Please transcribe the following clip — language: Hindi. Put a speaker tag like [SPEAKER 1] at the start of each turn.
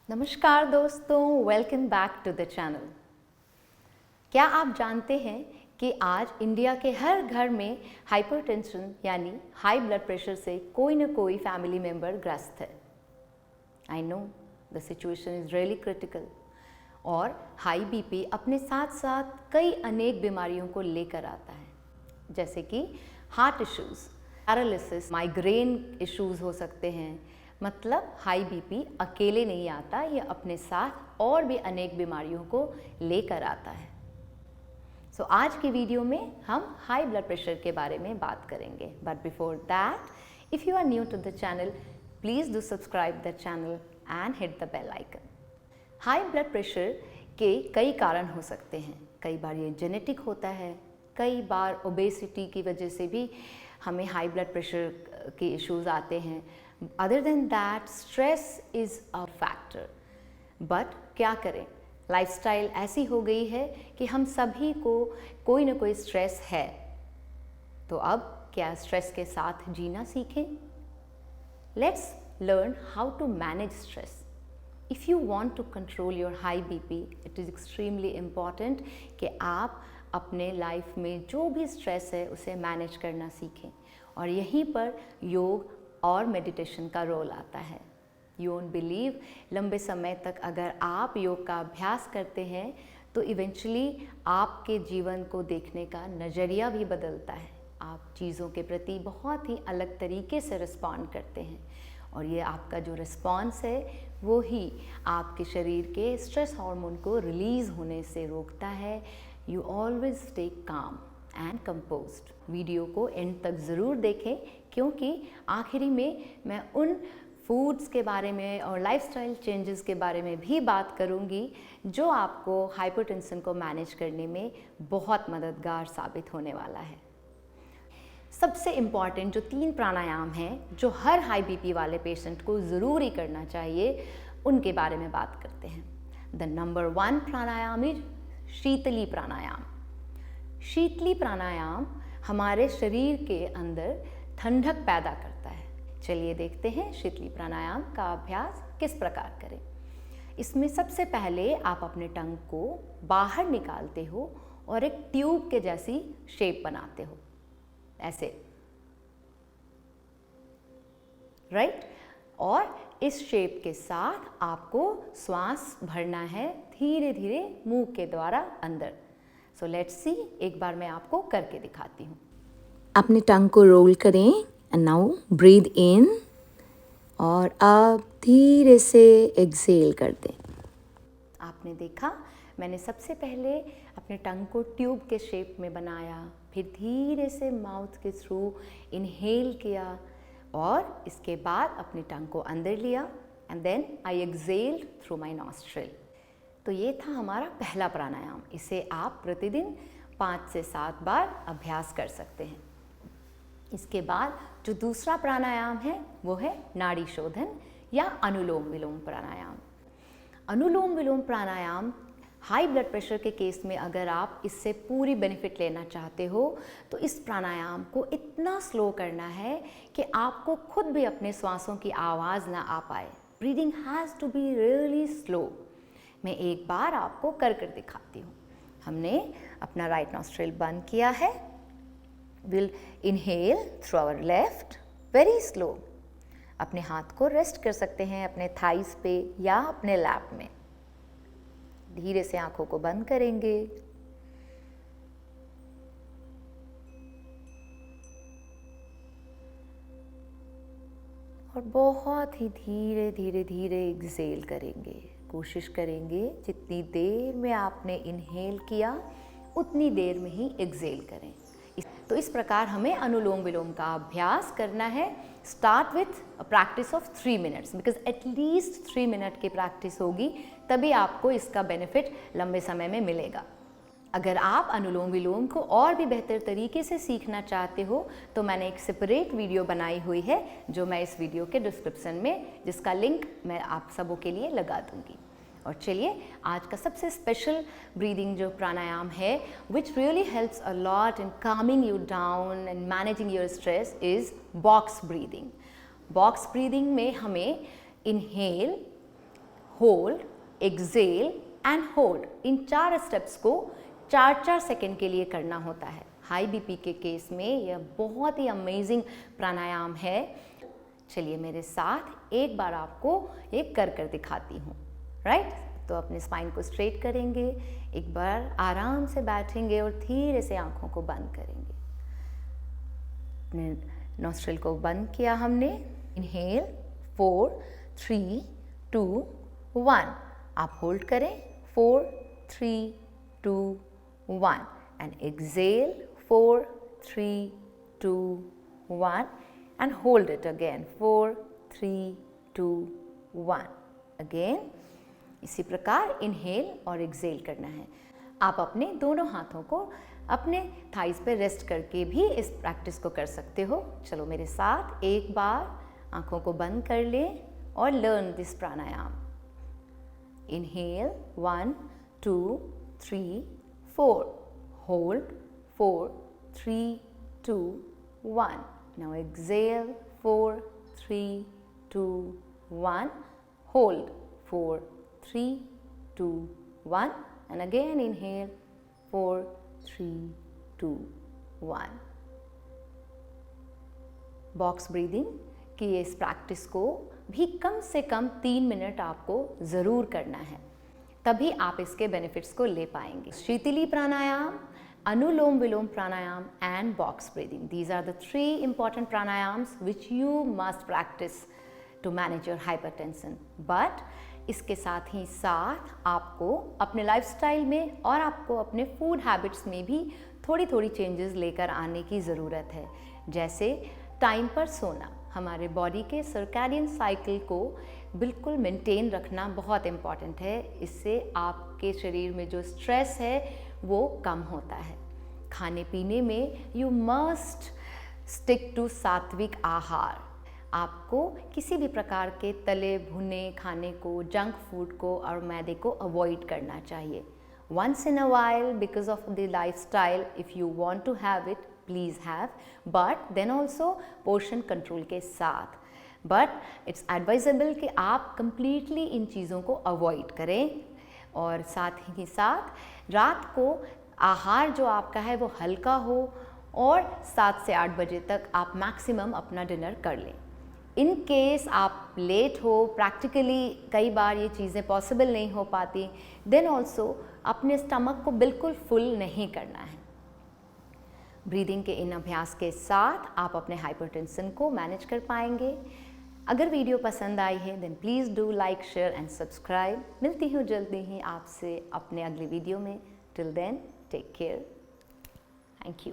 [SPEAKER 1] नमस्कार दोस्तों, welcome back to the channel. क्या आप जानते हैं कि आज इंडिया के हर घर में हाइपरटेंशन यानी हाई ब्लड प्रेशर से कोई न कोई फैमिली मेंबर ग्रस्त है। I know the situation is really critical और हाई बीपी अपने साथ साथ कई अनेक बीमारियों को लेकर आता है, जैसे कि heart issues, paralysis, migraine issues हो सकते हैं। मतलब हाई बीपी अकेले नहीं आता, ये अपने साथ और भी अनेक बीमारियों को लेकर आता है। सो आज की वीडियो में हम हाई ब्लड प्रेशर के बारे में बात करेंगे। But before that, if you are new to the channel, please do subscribe the channel and hit the bell icon. High blood pressure के कई कारण हो सकते हैं। कई बार ये जेनेटिक होता है, कई बार ओबेसिटी की वजह से भी हमें हाई ब्लड प्रेशर के इश्यूज़ आते हैं। Other than that, stress is a factor. But क्या करें, लाइफस्टाइल ऐसी हो गई है कि हम सभी को कोई ना कोई स्ट्रेस है। तो अब क्या स्ट्रेस के साथ जीना सीखें? Let's learn how to manage stress. If you want to control your high BP, it is extremely important कि आप अपने लाइफ में जो भी स्ट्रेस है उसे मैनेज करना सीखें। और यहीं पर योग और मेडिटेशन का रोल आता है। यू वोंट बिलीव, लंबे समय तक अगर आप योग का अभ्यास करते हैं तो इवेंचुअली आपके जीवन को देखने का नज़रिया भी बदलता है। आप चीज़ों के प्रति बहुत ही अलग तरीके से रिस्पॉन्ड करते हैं और ये आपका जो रिस्पॉन्स है वो ही आपके शरीर के स्ट्रेस हार्मोन को रिलीज़ होने से रोकता है। You always stay calm and composed. Video को एंड तक ज़रूर देखें क्योंकि आखिरी में मैं उन फूड्स के बारे में और लाइफस्टाइल चेंजेस के बारे में भी बात करूंगी जो आपको हाइपरटेंशन को मैनेज करने में बहुत मददगार साबित होने वाला है। सबसे इम्पॉर्टेंट जो 3 प्राणायाम हैं जो हर हाई बीपी वाले पेशेंट को ज़रूर ही करना चाहिए, उनके बारे में बात करते हैं। द नंबर 1 प्राणायाम इज शीतली प्राणायाम। शीतली प्राणायाम हमारे शरीर के अंदर ठंडक पैदा करता है। चलिए देखते हैं शीतली प्राणायाम का अभ्यास किस प्रकार करें। इसमें सबसे पहले आप अपने टंग को बाहर निकालते हो और एक ट्यूब के जैसी शेप बनाते हो, ऐसे, राइट। और इस शेप के साथ आपको श्वास भरना है धीरे धीरे मुंह के द्वारा अंदर। सो लेट्स सी, एक बार मैं आपको करके दिखाती हूँ। अपने टंग को रोल करें एंड नाउ ब्रीथ इन और अब धीरे से एक्सेल कर दें। आपने देखा, मैंने सबसे पहले अपने टंग को ट्यूब के शेप में बनाया, फिर धीरे से माउथ के थ्रू इनहेल किया और इसके बाद अपनी टंग को अंदर लिया and then I exhaled through my nostril. तो ये था हमारा पहला प्राणायाम। इसे आप प्रतिदिन 5 से 7 बार अभ्यास कर सकते हैं। इसके बाद जो दूसरा प्राणायाम है वो है नाड़ी शोधन या अनुलोम विलोम प्राणायाम। अनुलोम विलोम प्राणायाम हाई ब्लड प्रेशर के केस में अगर आप इससे पूरी बेनिफिट लेना चाहते हो तो इस प्राणायाम को इतना स्लो करना है कि आपको खुद भी अपने श्वासों की आवाज़ ना आ पाए। Breathing has to be really slow. मैं एक बार आपको कर दिखाती हूँ। हमने अपना राइट नॉस्ट्रिल बंद किया है। We'll inhale through our left, very slow. अपने हाथ को रेस्ट कर सकते हैं अपने थाइस पे या अपने लैप में। धीरे से आंखों को बंद करेंगे और बहुत ही धीरे धीरे धीरे एक्सेल करेंगे। कोशिश करेंगे जितनी देर में आपने इनहेल किया उतनी देर में ही एक्सेल करें। तो इस प्रकार हमें अनुलोम विलोम का अभ्यास करना है। Start with practice of 3 minutes, because at least 3 minute की प्रैक्टिस होगी तभी आपको इसका बेनिफिट लंबे समय में मिलेगा। अगर आप अनुलोम विलोम को और भी बेहतर तरीके से सीखना चाहते हो तो मैंने एक सेपरेट वीडियो बनाई हुई है जो मैं इस वीडियो के डिस्क्रिप्शन में, जिसका लिंक मैं आप सबों के लिए लगा दूंगी। और चलिए आज का सबसे स्पेशल ब्रीदिंग जो प्राणायाम है which really helps a lot in calming you down and managing your stress is box breathing. Box breathing में हमें inhale hold, exhale and hold, in 4 steps को 4-4 सेकेंड के लिए करना होता है। हाई बीपी के केस में यह बहुत ही अमेजिंग प्राणायाम है। चलिए मेरे साथ एक बार आपको ये कर दिखाती हूँ। राइट, तो अपने स्पाइन को स्ट्रेट करेंगे, एक बार आराम से बैठेंगे और धीरे से आंखों को बंद करेंगे। अपने नॉस्ट्रिल को बंद किया हमने। इनहेल 4, 3, 2, 1। आप होल्ड करें 4, 3, 2, 1 and Excel 4, 3, 2, 1 and hold it again 4, 3, 2, 1 again। इसी प्रकार इनहेल और एक्सेल करना है। आप अपने दोनों हाथों को अपने थाइस पे रेस्ट करके भी इस प्रैक्टिस को कर सकते हो। चलो मेरे साथ एक बार आंखों को बंद कर लें और learn this pranayama. Inhale 1, 2, 3, 4, hold 4, 3, 2, 1। Now exhale 4, 3, 2, 1, hold 4, 3, 2, 1 and again inhale 4, 3, 2, 1। Box breathing की इस प्रैक्टिस को भी कम से कम 3 मिनट आपको ज़रूर करना है, तभी आप इसके बेनिफिट्स को ले पाएंगे। शीतली प्राणायाम, अनुलोम विलोम pranayam and box breathing. These are the 3 important pranayams which you must practice to manage your hypertension. But इसके साथ ही साथ आपको अपने लाइफस्टाइल में और आपको अपने फूड हैबिट्स में भी थोड़ी थोड़ी चेंजेस लेकर आने की ज़रूरत है। जैसे टाइम पर सोना, हमारे बॉडी के सर्कैडियन साइकिल को बिल्कुल मेंटेन रखना बहुत इम्पॉर्टेंट है। इससे आपके शरीर में जो स्ट्रेस है वो कम होता है। खाने पीने में यू मस्ट स्टिक टू सात्विक आहार। आपको किसी भी प्रकार के तले भुने खाने को, जंक फूड को और मैदे को अवॉइड करना चाहिए। Once in a while because of the lifestyle if you want to have it please have, but then also portion control के साथ। बट इट्स एडवाइजेबल कि आप कंप्लीटली इन चीज़ों को अवॉइड करें और साथ ही साथ रात को आहार जो आपका है वो हल्का हो और 7 से 8 बजे तक आप मैक्सिमम अपना डिनर कर लें। इन केस आप लेट हो, प्रैक्टिकली कई बार ये चीज़ें पॉसिबल नहीं हो पाती, देन ऑल्सो अपने स्टमक को बिल्कुल फुल नहीं करना है। ब्रीदिंग के इन अभ्यास के साथ आप अपने हाइपरटेंशन को मैनेज कर पाएंगे। अगर वीडियो पसंद आई है then please do like, share and subscribe. मिलती हूँ जल्दी ही आपसे अपने अगले वीडियो में। Till then take care. Thank you.